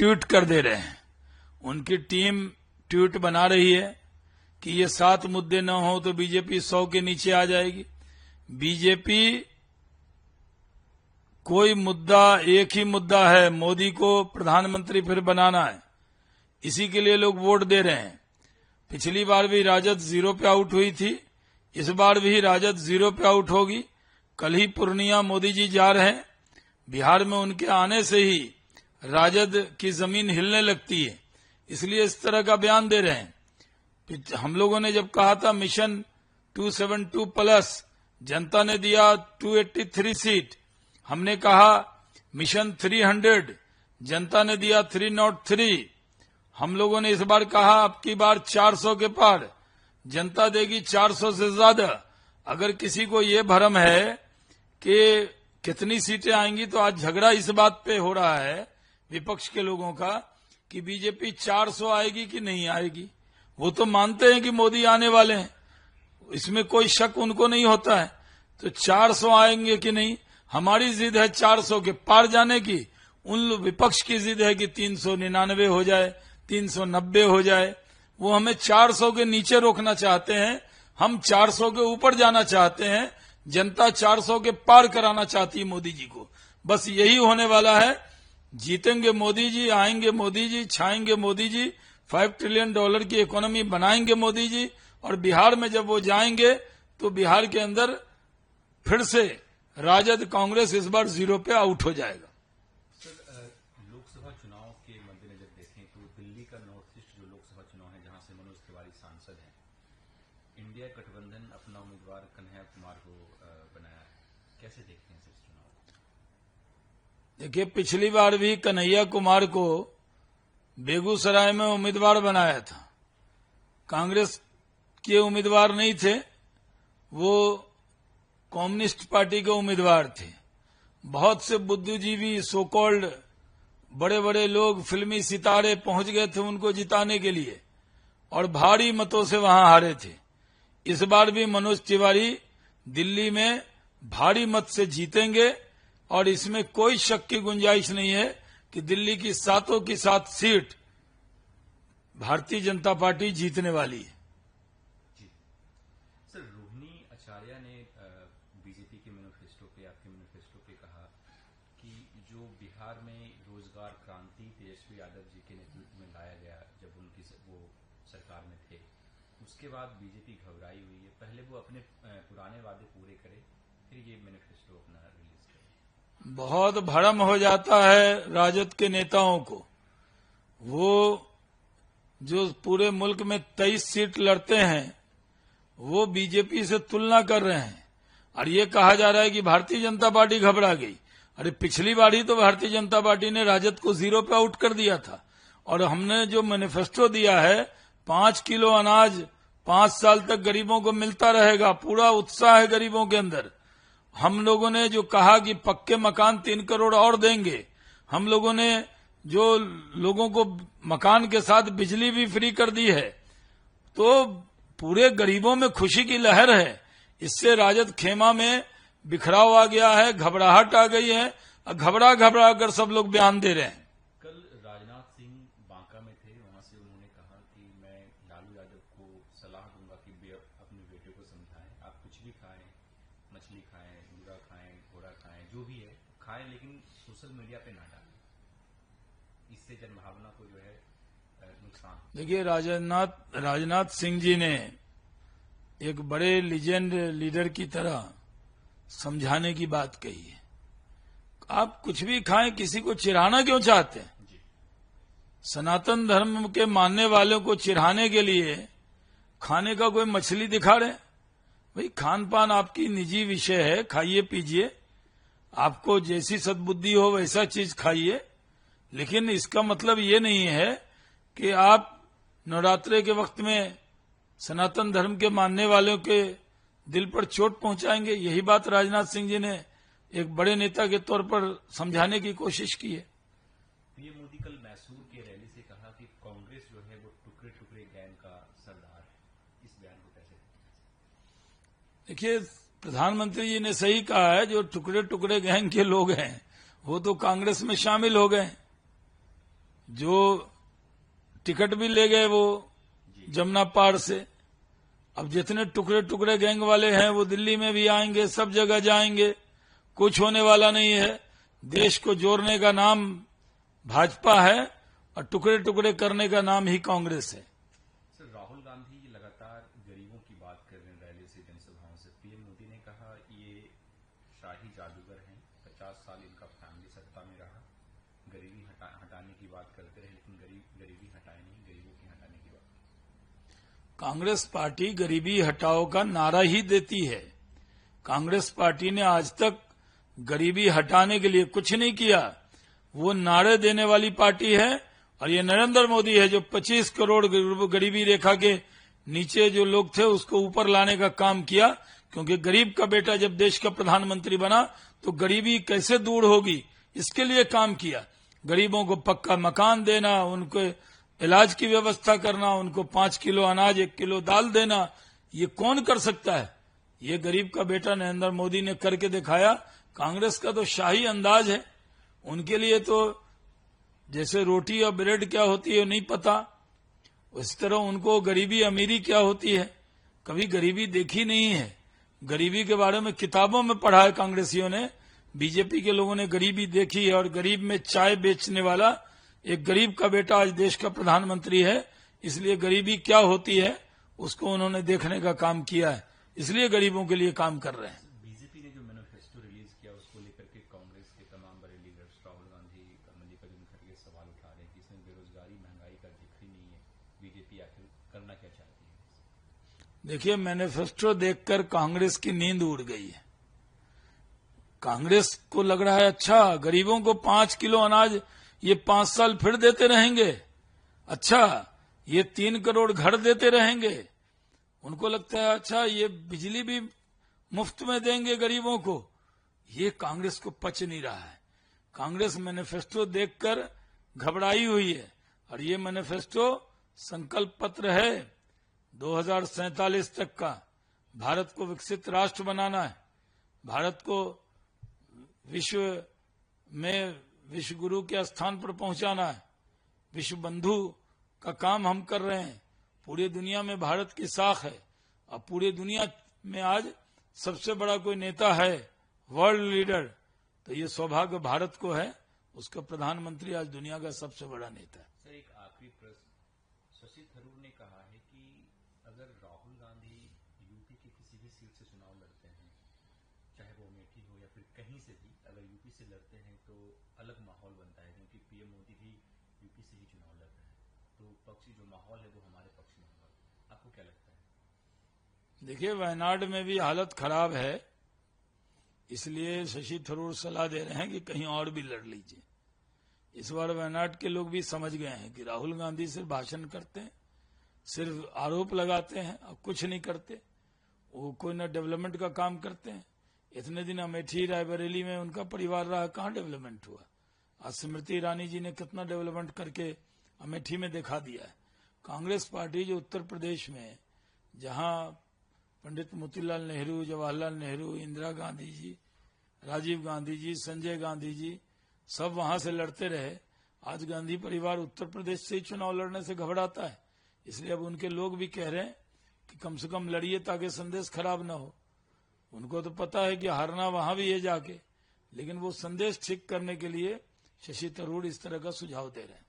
Tweet कर दे रहे हैं। उनकी टीम ट्वीट बना रही है कि ये 7 मुद्दे न हो तो बीजेपी 100 के नीचे आ जाएगी। बीजेपी कोई मुद्दा, एक ही मुद्दा है, मोदी को प्रधानमंत्री फिर बनाना है। इसी के लिए लोग वोट दे रहे हैं। पिछली बार भी राजद 0 पे आउट हुई थी, इस बार भी राजद 0 पे आउट होगी। कल ही पूर्णिया मोदी जी जा रहे हैं। बिहार में उनके आने से ही राजद की जमीन हिलने लगती है, इसलिए इस तरह का बयान दे रहे हैं। हम लोगों ने जब कहा था मिशन 272 प्लस, जनता ने दिया 283 सीट। हमने कहा मिशन 300, जनता ने दिया 303। हम लोगों ने इस बार कहा अब की बार 400 के पार, जनता देगी 400 से ज्यादा। अगर किसी को ये भ्रम है कि कितनी सीटें आएंगी, तो आज झगड़ा इस बात पे हो रहा है विपक्ष के लोगों का कि बीजेपी 400 आएगी कि नहीं आएगी। वो तो मानते हैं कि मोदी आने वाले हैं, इसमें कोई शक उनको नहीं होता है। तो 400 आएंगे कि नहीं, हमारी जिद है 400 के पार जाने की। उन विपक्ष की जिद है कि 399 हो जाए, 390 हो जाए। वो हमें 400 के नीचे रोकना चाहते हैं, हम 400 के ऊपर जाना चाहते हैं। जनता 400 के पार कराना चाहती है मोदी जी को। बस यही होने वाला है। जीतेंगे मोदी जी, आएंगे मोदी जी, छाएंगे मोदी जी, $5 ट्रिलियन की इकोनॉमी बनाएंगे मोदी जी। और बिहार में जब वो जाएंगे तो बिहार के अंदर फिर से राजद कांग्रेस इस बार 0 पे आउट हो जाएगा। लोकसभा चुनाव के मद्देनजर देखें तो दिल्ली का नॉर्थ ईस्ट जो लोकसभा चुनाव है, जहां से मनोज तिवारी सांसद हैं, इंडिया गठबंधन अपना उम्मीदवार कन्हैया कुमार को बनाया है। कैसे देखते हैं इस चुनाव को? देखिए, पिछली बार भी कन्हैया कुमार को बेगूसराय में उम्मीदवार बनाया था। कांग्रेस के उम्मीदवार नहीं थे, वो कम्युनिस्ट पार्टी के उम्मीदवार थे। बहुत से बुद्धिजीवी, सो कॉल्ड बड़े बड़े लोग, फिल्मी सितारे पहुंच गए थे उनको जिताने के लिए, और भारी मतों से वहां हारे थे। इस बार भी मनोज तिवारी दिल्ली में भारी मत से जीतेंगे, और इसमें कोई शक की गुंजाइश नहीं है कि दिल्ली की 7 की 7 सीट भारतीय जनता पार्टी जीतने वाली है। सर, रोहिणी आचार्य ने बीजेपी के मैनिफेस्टो पे, आपके मैनिफेस्टो पे कहा कि जो बिहार में रोजगार क्रांति तेजस्वी यादव जी के नेतृत्व में लाया गया जब उनकी वो सरकार में थे, उसके बाद बीजेपी घबराई हुई है। पहले वो अपने पुराने वादे पूरे करे, फिर ये मैनिफेस्टो अपना रिलीज करे। बहुत भ्रम हो जाता है राजद के नेताओं को। वो जो पूरे मुल्क में 23 सीट लड़ते हैं, वो बीजेपी से तुलना कर रहे हैं, और ये कहा जा रहा है कि भारतीय जनता पार्टी घबरा गई। अरे पिछली बार ही तो भारतीय जनता पार्टी ने राजद को 0 पे आउट कर दिया था। और हमने जो मैनिफेस्टो दिया है, 5 किलो अनाज 5 साल तक गरीबों को मिलता रहेगा, पूरा उत्साह है गरीबों के अंदर। हम लोगों ने जो कहा कि पक्के मकान 3 करोड़ और देंगे, हम लोगों ने जो लोगों को मकान के साथ बिजली भी फ्री कर दी है, तो पूरे गरीबों में खुशी की लहर है। इससे राजद खेमा में बिखराव आ गया है, घबराहट आ गई है, घबरा घबरा कर सब लोग बयान दे रहे हैं। कल राजनाथ सिंह बांका में थे, वहां से उन्होंने कहा कि मैं लालू यादव को सलाह दूंगा कि अपने बेटे को समझाएं, आप कुछ भी खाएं, मछली खाएं, मुर्गा खाएं, घोड़ा खाएं, जो भी है खाएं, लेकिन सोशल मीडिया पे ना डालें, इससे जनभावना को जो है नुकसान। देखिए, राजनाथ सिंह जी ने एक बड़े लीजेंड लीडर की तरह समझाने की बात कही है। आप कुछ भी खाएं, किसी को चिढ़ाना क्यों चाहते हैं? सनातन धर्म के मानने वालों को चिढ़ाने के लिए खाने का कोई मछली दिखा रहे? भाई, खान पान आपकी निजी विषय है, खाइए पीजिए, आपको जैसी सद्बुद्धि हो वैसा चीज खाइए, लेकिन इसका मतलब ये नहीं है कि आप नवरात्रे के वक्त में सनातन धर्म के मानने वालों के दिल पर चोट पहुंचाएंगे। यही बात राजनाथ सिंह जी ने एक बड़े नेता के तौर पर समझाने की कोशिश की है। पीएम मोदी कल मैसूर की रैली से कहा कि कांग्रेस जो है वो टुकड़े टुकड़े गैंग का सरदार है। इस बयान को कैसे देखिए, प्रधानमंत्री जी ने सही कहा है, जो टुकड़े टुकड़े गैंग के लोग हैं वो तो कांग्रेस में शामिल हो गए। जो टिकट भी ले गए वो जमुना पार से। अब जितने टुकड़े टुकड़े गैंग वाले हैं वो दिल्ली में भी आएंगे, सब जगह जाएंगे, कुछ होने वाला नहीं है। देश को जोड़ने का नाम भाजपा है और टुकड़े टुकड़े करने का नाम ही कांग्रेस है। सर, राहुल गांधी लगातार गरीबों की बात कर रहे हैं रैली से, जनसभाओं से। पीएम मोदी ने कहा ये शाही जादूगर हैं, 50 साल इनका फैमिली सत्ता में रहा, गरीबी हटाने की बात करते रहे, लेकिन गरीबी हटाए नहीं, गरीबों की हटाने की बात। कांग्रेस पार्टी गरीबी हटाओ का नारा ही देती है। कांग्रेस पार्टी ने आज तक गरीबी हटाने के लिए कुछ नहीं किया। वो नारे देने वाली पार्टी है। और ये नरेंद्र मोदी है जो 25 करोड़ गरीबी रेखा के नीचे जो लोग थे उसको ऊपर लाने का काम किया। क्योंकि गरीब का बेटा जब देश का प्रधानमंत्री बना तो गरीबी कैसे दूर होगी, इसके लिए काम किया। गरीबों को पक्का मकान देना, उनको इलाज की व्यवस्था करना, उनको 5 किलो अनाज 1 किलो दाल देना, ये कौन कर सकता है? ये गरीब का बेटा नरेंद्र मोदी ने करके दिखाया। कांग्रेस का तो शाही अंदाज है। उनके लिए तो जैसे रोटी और ब्रेड क्या होती है नहीं पता, उस तरह उनको गरीबी अमीरी क्या होती है कभी गरीबी देखी नहीं है। गरीबी के बारे में किताबों में पढ़ा है कांग्रेसियों ने, बीजेपी के लोगों ने गरीबी देखी है। और गरीब में चाय बेचने वाला एक गरीब का बेटा आज देश का प्रधानमंत्री है, इसलिए गरीबी क्या होती है उसको उन्होंने देखने का काम किया है, इसलिए गरीबों के लिए काम कर रहे हैं। बीजेपी ने जो मैनिफेस्टो रिलीज किया उसको लेकर के कांग्रेस के तमाम बड़े लीडर्स राहुल गांधी, मल्लिकार्जुन खड़गे सवाल उठा रहे हैं कि इसमें बेरोजगारी, महंगाई का जिक्र ही नहीं है। बीजेपी आखिर करना क्या चाहती है? देखिए, मैनिफेस्टो देखकर कांग्रेस की नींद उड़ गई है। कांग्रेस को लग रहा है अच्छा गरीबों को 5 किलो अनाज ये 5 साल फिर देते रहेंगे, अच्छा ये 3 करोड़ घर देते रहेंगे। उनको लगता है अच्छा ये बिजली भी मुफ्त में देंगे गरीबों को। ये कांग्रेस को पच नहीं रहा है। कांग्रेस मैनिफेस्टो देखकर घबराई हुई है। और ये मैनिफेस्टो संकल्प पत्र है 2047 तक का। भारत को विकसित राष्ट्र बनाना है, भारत को विश्व में विश्व गुरु के स्थान पर पहुंचाना है, विश्व बंधु का काम हम कर रहे हैं। पूरी दुनिया में भारत की साख है और पूरी दुनिया में आज सबसे बड़ा कोई नेता है, वर्ल्ड लीडर, तो ये सौभाग्य भारत को है, उसका प्रधानमंत्री आज दुनिया का सबसे बड़ा नेता है। सर, एक आखिरी प्रश्न, शशि थरूर ने कहा है कि अगर राहुल गांधी यूपी की किसी भी सीट से चुनाव लड़ते हैं, चाहे वो अमेठी हो या फिर कहीं से भी, अगर यूपी से लड़ते हैं तो अलग माहौल बनता है, क्योंकि पीएम मोदी भी यूपी से ही चुनाव लड़ रहे हैं, तो पक्षी जो माहौल है वो हमारे पक्ष में होगा। आपको क्या लगता है? देखिए, वायनाड में भी हालत खराब है, इसलिए शशि थरूर सलाह दे रहे हैं कि कहीं और भी लड़ लीजिए। इस बार वायनाड के लोग भी समझ गए हैं कि राहुल गांधी सिर्फ भाषण करते हैं, सिर्फ आरोप लगाते हैं और कुछ नहीं करते। वो कोई न डेवलपमेंट का काम करते हैं। इतने दिन अमेठी रायबरेली में उनका परिवार रहा, कहाँ डेवलपमेंट हुआ? आज स्मृति ईरानी जी ने कितना डेवलपमेंट करके अमेठी में दिखा दिया है। कांग्रेस पार्टी जो उत्तर प्रदेश में, जहां पंडित मोतीलाल नेहरू, जवाहरलाल नेहरू, इंदिरा गांधी जी, राजीव गांधी जी, संजय गांधी जी सब वहां से लड़ते रहे, आज गांधी परिवार उत्तर प्रदेश से ही चुनाव लड़ने से घबराता है। इसलिए अब उनके लोग भी कह रहे हैं कि कम से कम लड़िए ताकि संदेश खराब ना हो। उनको तो पता है कि हारना वहां भी है जाके, लेकिन वो संदेश ठीक करने के लिए शशि थरूर इस तरह का सुझाव दे रहे हैं।